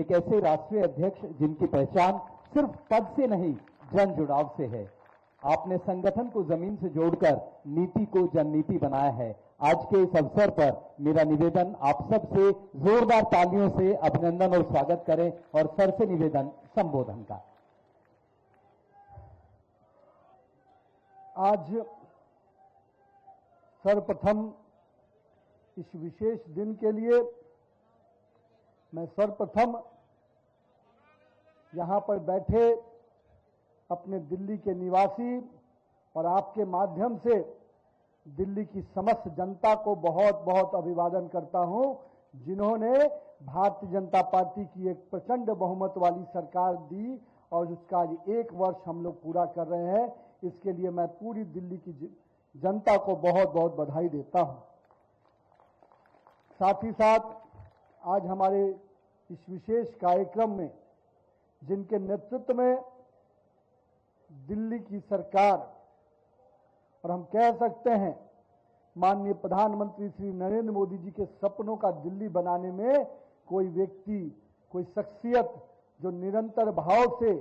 एक ऐसे राष्ट्रीय अध्यक्ष जिनकी पहचान सिर्फ पद से नहीं जन जुड़ाव से है। आपने संगठन को जमीन से जोड़कर नीति को जननीति बनाया है। आज के इस अवसर पर मेरा निवेदन आप सब से जोरदार तालियों से अभिनंदन और स्वागत करें और सर से निवेदन संबोधन का। आज सर्वप्रथम इस विशेष दिन के लिए मैं सर्वप्रथम यहाँ पर बैठे अपने दिल्ली के निवासी और आपके माध्यम से दिल्ली की समस्त जनता को बहुत बहुत अभिवादन करता हूँ, जिन्होंने भारतीय जनता पार्टी की एक प्रचंड बहुमत वाली सरकार दी और उसका आज 1 वर्ष हम लोग पूरा कर रहे हैं। इसके लिए मैं पूरी दिल्ली की जनता को बहुत बहुत बधाई देता हूँ। साथ ही साथ आज हमारे इस विशेष कार्यक्रम में जिनके नेतृत्व में दिल्ली की सरकार और हम कह सकते हैं माननीय प्रधानमंत्री श्री नरेंद्र मोदी जी के सपनों का दिल्ली बनाने में कोई व्यक्ति, कोई शख्सियत जो निरंतर भाव से,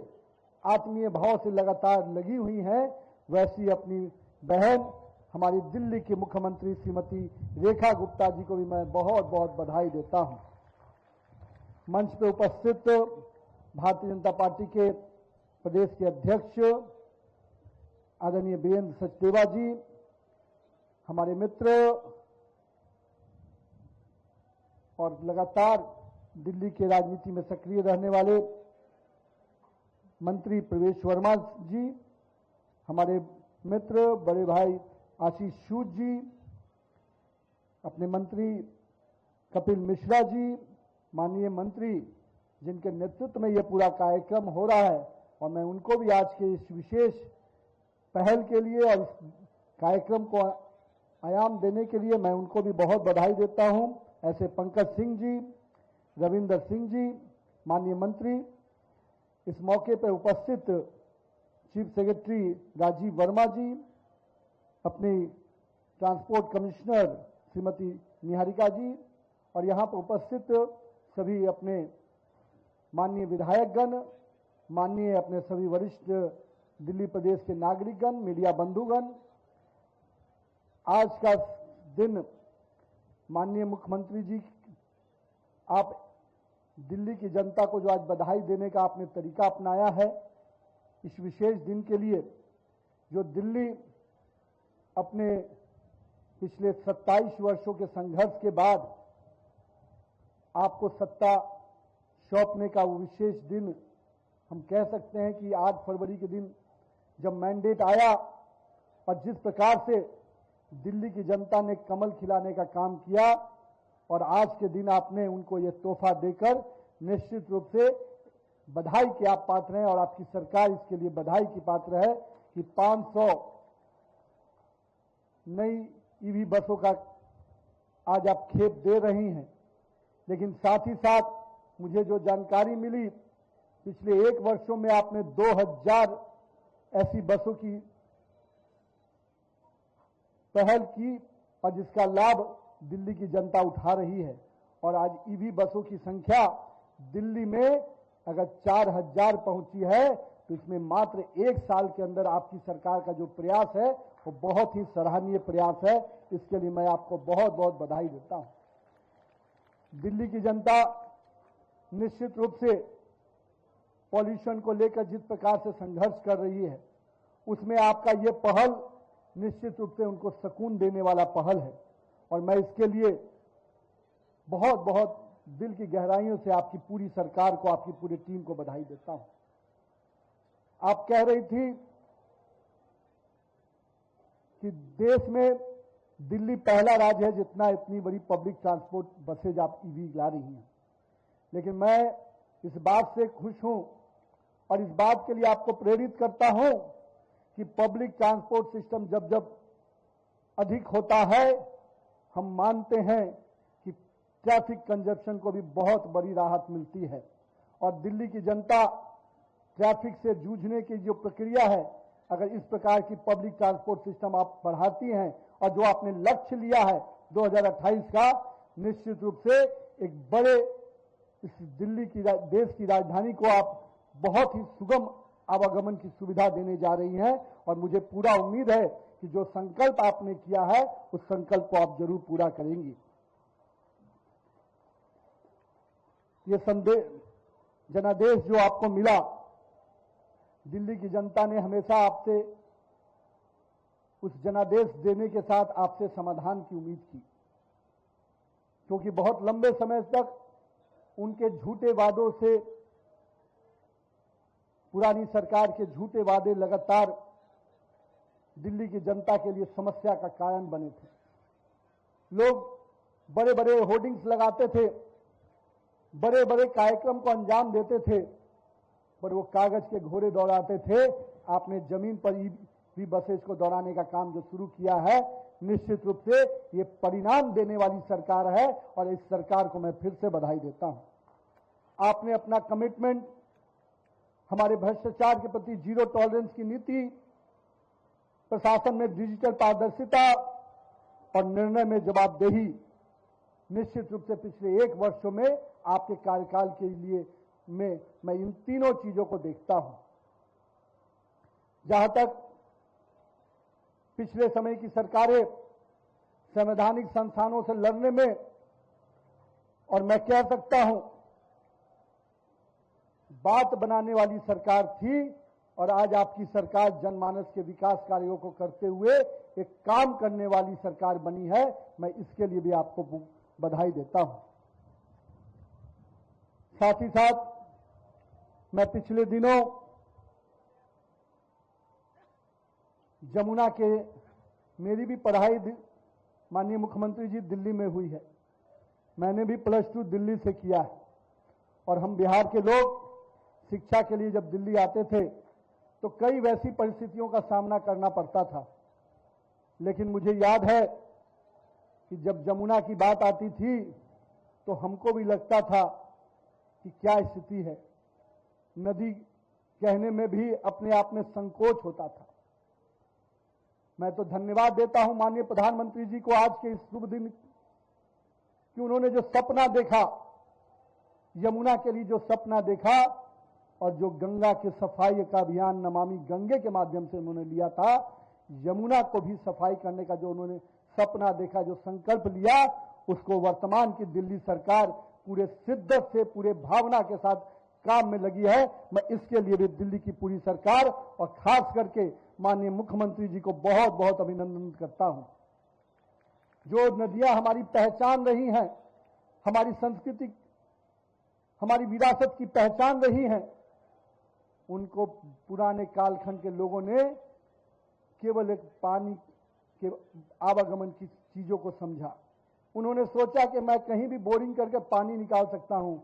आत्मीय भाव से लगातार लगी हुई है, वैसी अपनी बहन हमारी दिल्ली की मुख्यमंत्री श्रीमती रेखा गुप्ता जी को भी मैं बहुत बहुत बधाई देता हूं। मंच पर उपस्थित भारतीय जनता पार्टी के प्रदेश के अध्यक्ष आदरणीय वीरेंद्र सचदेवा जी, हमारे मित्र और लगातार दिल्ली के राजनीति में सक्रिय रहने वाले मंत्री प्रवेश वर्मा जी, हमारे मित्र बड़े भाई आशीष सूद जी, अपने मंत्री कपिल मिश्रा जी, माननीय मंत्री जिनके नेतृत्व में यह पूरा कार्यक्रम हो रहा है, और मैं उनको भी आज के इस विशेष पहल के लिए और इस कार्यक्रम को आयाम देने के लिए मैं उनको भी बहुत बधाई देता हूं। ऐसे पंकज सिंह जी, रविंदर सिंह जी, माननीय मंत्री, इस मौके पर उपस्थित चीफ सेक्रेटरी राजीव वर्मा जी, अपनी ट्रांसपोर्ट कमिश्नर श्रीमती निहारिका जी और यहाँ पर उपस्थित सभी अपने माननीय विधायकगण, माननीय अपने सभी वरिष्ठ दिल्ली प्रदेश के नागरिकगण, मीडिया बंधुगण, आज का दिन माननीय मुख्यमंत्री जी, आप दिल्ली की जनता को जो आज बधाई देने का आपने तरीका अपनाया है, इस विशेष दिन के लिए जो दिल्ली अपने पिछले 27 वर्षों के संघर्ष के बाद आपको सत्ता सौंपने का वो विशेष दिन, हम कह सकते हैं कि 8 फरवरी के दिन जब मैंडेट आया और जिस प्रकार से दिल्ली की जनता ने कमल खिलाने का काम किया और आज के दिन आपने उनको ये तोहफा देकर निश्चित रूप से बधाई के आप पात्र हैं और आपकी सरकार इसके लिए बधाई की पात्र है कि 500 नई ईवी बसों का आज आप खेप दे रही हैं। लेकिन साथ ही साथ मुझे जो जानकारी मिली, पिछले 1 वर्षों में आपने 2000 ऐसी बसों की पहल की और जिसका लाभ दिल्ली की जनता उठा रही है। और आज ईवी बसों की संख्या दिल्ली में अगर 4000 पहुंची है तो इसमें मात्र 1 साल के अंदर आपकी सरकार का जो प्रयास है वो बहुत ही सराहनीय प्रयास है। इसके लिए मैं आपको बहुत बहुत बधाई देता हूं। दिल्ली की जनता निश्चित रूप से पॉल्यूशन को लेकर जिस प्रकार से संघर्ष कर रही है, उसमें आपका ये पहल निश्चित रूप से उनको सुकून देने वाला पहल है और मैं इसके लिए बहुत बहुत दिल की गहराइयों से आपकी पूरी सरकार को, आपकी पूरी टीम को बधाई देता हूं। आप कह रही थी कि देश में दिल्ली पहला राज्य है जितना इतनी बड़ी पब्लिक ट्रांसपोर्ट बसेज आप ईवी ला रही हैं, लेकिन मैं इस बात से खुश हूं और इस बात के लिए आपको प्रेरित करता हूं कि पब्लिक ट्रांसपोर्ट सिस्टम जब जब अधिक होता है, हम मानते हैं कि ट्रैफिक कंजप्शन को भी बहुत बड़ी राहत मिलती है और दिल्ली की जनता ट्रैफिक से जूझने की जो प्रक्रिया है, अगर इस प्रकार की पब्लिक ट्रांसपोर्ट सिस्टम आप बढ़ाती हैं और जो आपने लक्ष्य लिया है 2028 का, निश्चित रूप से एक बड़े इस दिल्ली की देश की राजधानी को आप बहुत ही सुगम आवागमन की सुविधा देने जा रही हैं और मुझे पूरा उम्मीद है कि जो संकल्प आपने किया है उस संकल्प को आप जरूर पूरा करेंगी। ये जनादेश जो आपको मिला, दिल्ली की जनता ने हमेशा आपसे उस जनादेश देने के साथ आपसे समाधान की उम्मीद की, क्योंकि बहुत लंबे समय तक उनके झूठे वादों से, पुरानी सरकार के झूठे वादे लगातार दिल्ली की जनता के लिए समस्या का कारण बने थे। लोग बड़े बड़े होर्डिंग्स लगाते थे, बड़े बड़े कार्यक्रम को अंजाम देते थे, पर वो कागज के घोड़े दौड़ाते थे। आपने जमीन पर भी बसेस को दौड़ाने का काम जो शुरू किया है, निश्चित रूप से ये परिणाम देने वाली सरकार है और इस सरकार को मैं फिर से बधाई देता हूं। आपने अपना कमिटमेंट हमारे भ्रष्टाचार के प्रति जीरो टॉलरेंस की नीति, प्रशासन में डिजिटल पारदर्शिता और निर्णय में जवाबदेही, निश्चित रूप से पिछले 1 वर्षों में आपके कार्यकाल के लिए मैं इन तीनों चीजों को देखता हूं। जहां तक पिछले समय की सरकारें संवैधानिक संस्थानों से लड़ने में, और मैं कह सकता हूं बात बनाने वाली सरकार थी, और आज आपकी सरकार जनमानस के विकास कार्यों को करते हुए एक काम करने वाली सरकार बनी है। मैं इसके लिए भी आपको बधाई देता हूं। साथ ही साथ मैं पिछले दिनों जमुना के, मेरी भी पढ़ाई माननीय मुख्यमंत्री जी दिल्ली में हुई है, मैंने भी +2 दिल्ली से किया है, और हम बिहार के लोग शिक्षा के लिए जब दिल्ली आते थे तो कई वैसी परिस्थितियों का सामना करना पड़ता था। लेकिन मुझे याद है कि जब जमुना की बात आती थी तो हमको भी लगता था कि क्या स्थिति है, नदी कहने में भी अपने आप में संकोच होता था। मैं तो धन्यवाद देता हूं माननीय प्रधानमंत्री जी को आज के इस शुभ दिन कि उन्होंने जो सपना देखा, यमुना के लिए जो सपना देखा, और जो गंगा के सफाई का अभियान नमामि गंगे के माध्यम से उन्होंने लिया था, यमुना को भी सफाई करने का जो उन्होंने सपना देखा, जो संकल्प लिया, उसको वर्तमान की दिल्ली सरकार पूरे शिद्दत से, पूरे भावना के साथ काम में लगी है। मैं इसके लिए भी दिल्ली की पूरी सरकार और खास करके माननीय मुख्यमंत्री जी को बहुत बहुत अभिनंदन करता हूं। जो नदियां हमारी पहचान रही हैं, हमारी संस्कृति, हमारी विरासत की पहचान रही हैं, उनको पुराने कालखंड के लोगों ने केवल एक पानी के आवागमन की चीजों को समझा। उन्होंने सोचा कि मैं कहीं भी बोरिंग करके पानी निकाल सकता हूं,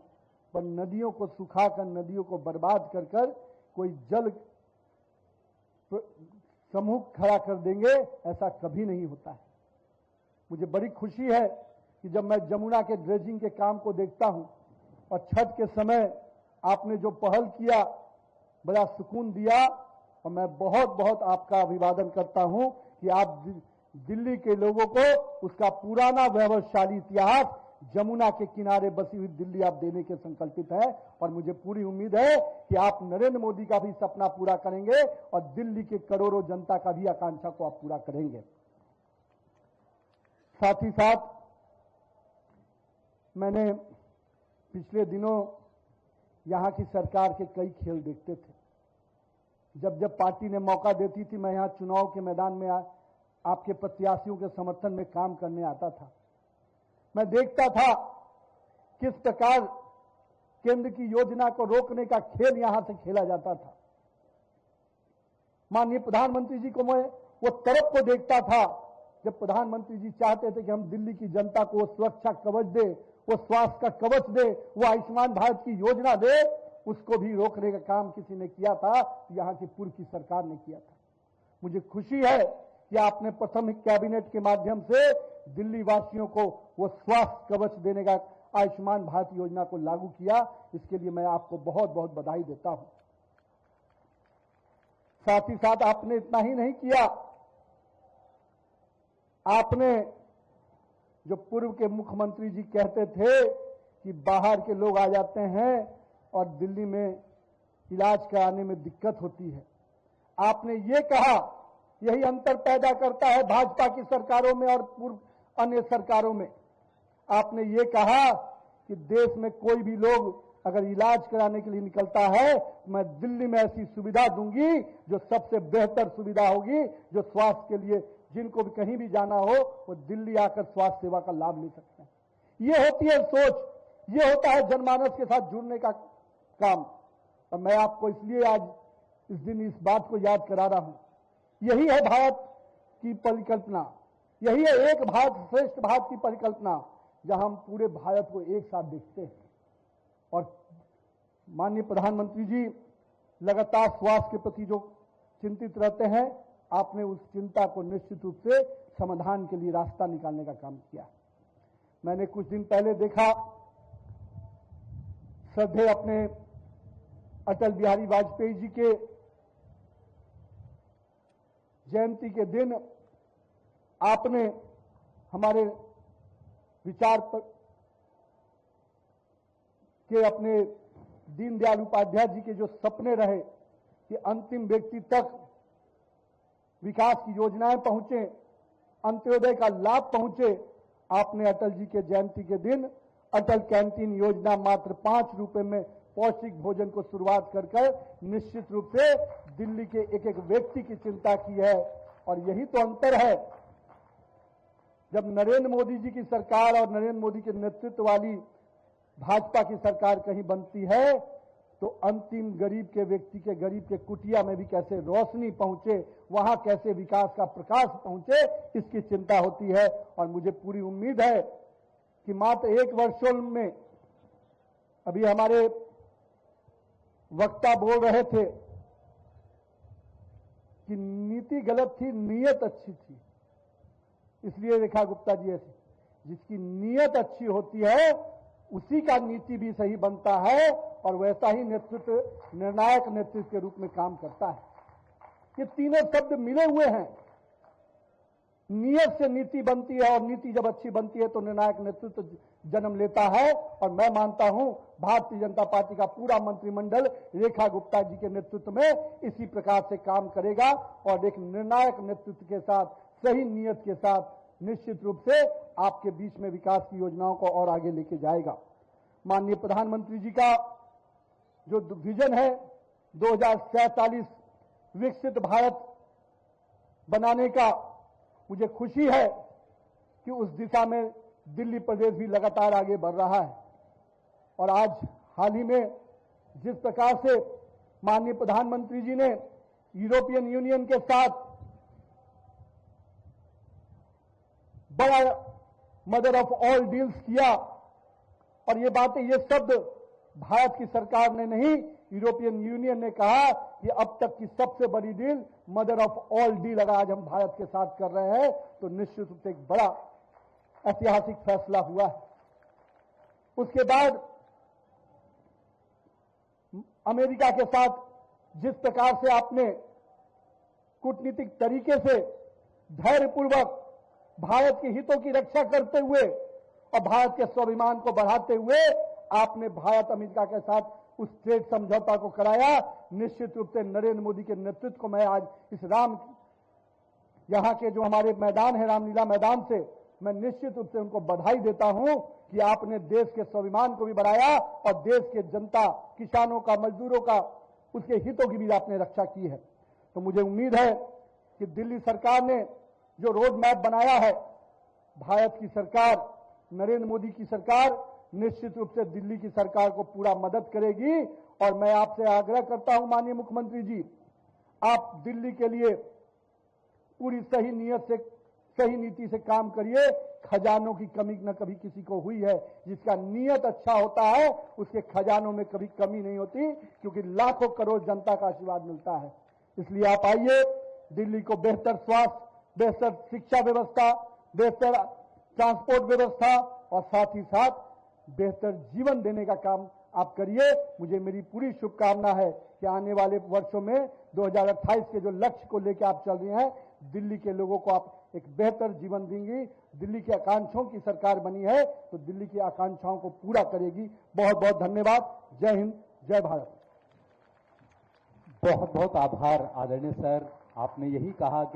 पर नदियों को सुखाकर, नदियों को बर्बाद कर कर कोई जल समूह खड़ा कर देंगे, ऐसा कभी नहीं होता है। मुझे बड़ी खुशी है कि जब मैं जमुना के ड्रेजिंग के काम को देखता हूं और छठ के समय आपने जो पहल किया, बड़ा सुकून दिया, और मैं बहुत बहुत आपका अभिवादन करता हूं कि आप दिल्ली के लोगों को उसका पुराना वैभवशाली इतिहास, जमुना के किनारे बसी हुई दिल्ली आप देने के संकल्पित है। और मुझे पूरी उम्मीद है कि आप नरेंद्र मोदी का भी सपना पूरा करेंगे और दिल्ली के करोड़ों जनता का भी आकांक्षा को आप पूरा करेंगे। साथ ही साथ मैंने पिछले दिनों यहां की सरकार के कई खेल देखते थे। जब जब पार्टी ने मौका देती थी, मैं यहां चुनाव के मैदान में आपके प्रत्याशियों के समर्थन में काम करने आता था। मैं देखता था किस प्रकार केंद्र की योजना को रोकने का खेल यहां से खेला जाता था। माननीय प्रधानमंत्री जी को मैं वो तरफ को देखता था जब प्रधानमंत्री जी चाहते थे कि हम दिल्ली की जनता को सुरक्षा कवच दे, वो स्वास्थ्य का कवच दे, वो आयुष्मान भारत की योजना दे, उसको भी रोकने का काम किसी ने किया था, यहां की पूर्व की सरकार ने किया था। मुझे खुशी है कि आपने प्रथम कैबिनेट के माध्यम से दिल्ली वासियों को वो स्वास्थ्य कवच देने का आयुष्मान भारत योजना को लागू किया। इसके लिए मैं आपको बहुत बहुत बधाई देता हूं। साथ ही साथ आपने इतना ही नहीं किया, आपने जो पूर्व के मुख्यमंत्री जी कहते थे कि बाहर के लोग आ जाते हैं और दिल्ली में इलाज कराने में दिक्कत होती है। आपने ये कहा, यही अंतर पैदा करता है भाजपा की सरकारों में और पूर्व अन्य सरकारों में। आपने ये कहा कि देश में कोई भी लोग अगर इलाज कराने के लिए निकलता है, मैं दिल्ली में ऐसी सुविधा दूंगी जो सबसे बेहतर सुविधा होगी, जो स्वास्थ्य के लिए जिनको भी कहीं भी जाना हो वो दिल्ली आकर स्वास्थ्य सेवा का लाभ ले सकते हैं। ये होती है सोच, ये होता है जनमानस के साथ जुड़ने का काम। और मैं आपको इसलिए आज इस दिन इस बात को याद करा रहा हूं। यही है भारत की परिकल्पना, यही है एक भारत श्रेष्ठ भारत की परिकल्पना, जहां हम पूरे भारत को एक साथ देखते हैं। और माननीय प्रधानमंत्री जी लगातार स्वास्थ्य के प्रति जो चिंतित रहते हैं, आपने उस चिंता को निश्चित रूप से समाधान के लिए रास्ता निकालने का काम किया। मैंने कुछ दिन पहले देखा, श्रद्धेय अपने अटल बिहारी वाजपेयी जी के जयंती के दिन आपने हमारे विचार के अपने दीनदयाल उपाध्याय जी के जो सपने रहे कि अंतिम व्यक्ति तक विकास की योजनाएं पहुंचे, अंत्योदय का लाभ पहुंचे, आपने अटल जी के जयंती के दिन अटल कैंटीन योजना मात्र 5 रुपए में पौष्टिक भोजन को शुरुआत कर निश्चित रूप से दिल्ली के एक एक व्यक्ति की चिंता की है। और यही तो अंतर है, जब नरेंद्र मोदी जी की सरकार और नरेंद्र मोदी के नेतृत्व वाली भाजपा की सरकार कहीं बनती है तो अंतिम गरीब के व्यक्ति के, गरीब के कुटिया में भी कैसे रोशनी पहुंचे, वहां कैसे विकास का प्रकाश पहुंचे, इसकी चिंता होती है। और मुझे पूरी उम्मीद है कि मात्र 1 वर्षों में, अभी हमारे वक्ता बोल रहे थे कि नीति गलत थी, नीयत अच्छी थी। इसलिए रेखा गुप्ता जी ऐसी, जिसकी नीयत अच्छी होती है उसी का नीति भी सही बनता है और वैसा ही नेतृत्व निर्णायक नेतृत्व के रूप में काम करता है। ये तीनों शब्द मिले हुए हैं। नियत से नीति बनती है और नीति जब अच्छी बनती है तो निर्णायक नेतृत्व जन्म लेता है। और मैं मानता हूं भारतीय जनता पार्टी का पूरा मंत्रिमंडल रेखा गुप्ता जी के नेतृत्व में इसी प्रकार से काम करेगा और एक निर्णायक नेतृत्व के साथ, सही नियत के साथ निश्चित रूप से आपके बीच में विकास की योजनाओं को और आगे लेके जाएगा। माननीय प्रधानमंत्री जी का जो विजन है 2047 विकसित भारत बनाने का, मुझे खुशी है कि उस दिशा में दिल्ली प्रदेश भी लगातार आगे बढ़ रहा है। और आज हाल ही में जिस प्रकार से माननीय प्रधानमंत्री जी ने यूरोपियन यूनियन के साथ बड़ा मदर ऑफ ऑल डील्स किया, और ये बातें, ये शब्द भारत की सरकार ने नहीं, यूरोपियन यूनियन ने कहा कि अब तक की सबसे बड़ी deal mother of all deal अगर आज हम भारत के साथ कर रहे हैं तो निश्चित रूप से एक बड़ा ऐतिहासिक फैसला हुआ है। उसके बाद अमेरिका के साथ जिस प्रकार से आपने कूटनीतिक तरीके से धैर्यपूर्वक भारत के हितों की रक्षा करते हुए और भारत के स्वाभिमान को बढ़ाते हुए आपने भारत अमेरिका के साथ उस ट्रेड समझौता को कराया, निश्चित रूप से नरेंद्र मोदी के नेतृत्व को मैं आज इस यहां के जो हमारे मैदान है रामलीला मैदान से, मैं निश्चित रूप से उनको बधाई देता हूं कि आपने देश के स्वाभिमान को भी बढ़ाया और देश के जनता, किसानों का, मजदूरों का, उसके हितों की भी आपने रक्षा की है। तो मुझे उम्मीद है कि दिल्ली सरकार ने जो रोड मैप बनाया है, भारत की सरकार, नरेंद्र मोदी की सरकार निश्चित रूप से दिल्ली की सरकार को पूरा मदद करेगी। और मैं आपसे आग्रह करता हूं माननीय मुख्यमंत्री जी, आप दिल्ली के लिए पूरी सही नियत से, सही नीति से काम करिए। खजानों की कमी न कभी किसी को हुई है, जिसका नियत अच्छा होता है उसके खजानों में कभी कमी नहीं होती, क्योंकि लाखों करोड़ जनता का आशीर्वाद मिलता है। इसलिए आप आइए, दिल्ली को बेहतर स्वास्थ्य, बेहतर शिक्षा व्यवस्था, बेहतर ट्रांसपोर्ट व्यवस्था और साथ ही साथ बेहतर जीवन देने का काम आप करिए। मुझे मेरी पूरी शुभकामना है कि आने वाले वर्षों में 2028 के जो लक्ष्य को लेकर आप चल रहे हैं, दिल्ली के लोगों को आप एक बेहतर जीवन देंगी। दिल्ली की आकांक्षाओं की सरकार बनी है तो दिल्ली की आकांक्षाओं को पूरा करेगी। बहुत बहुत धन्यवाद। जय हिंद, जय भारत। बहुत बहुत आभार आदरणीय सर, आपने यही कहा कि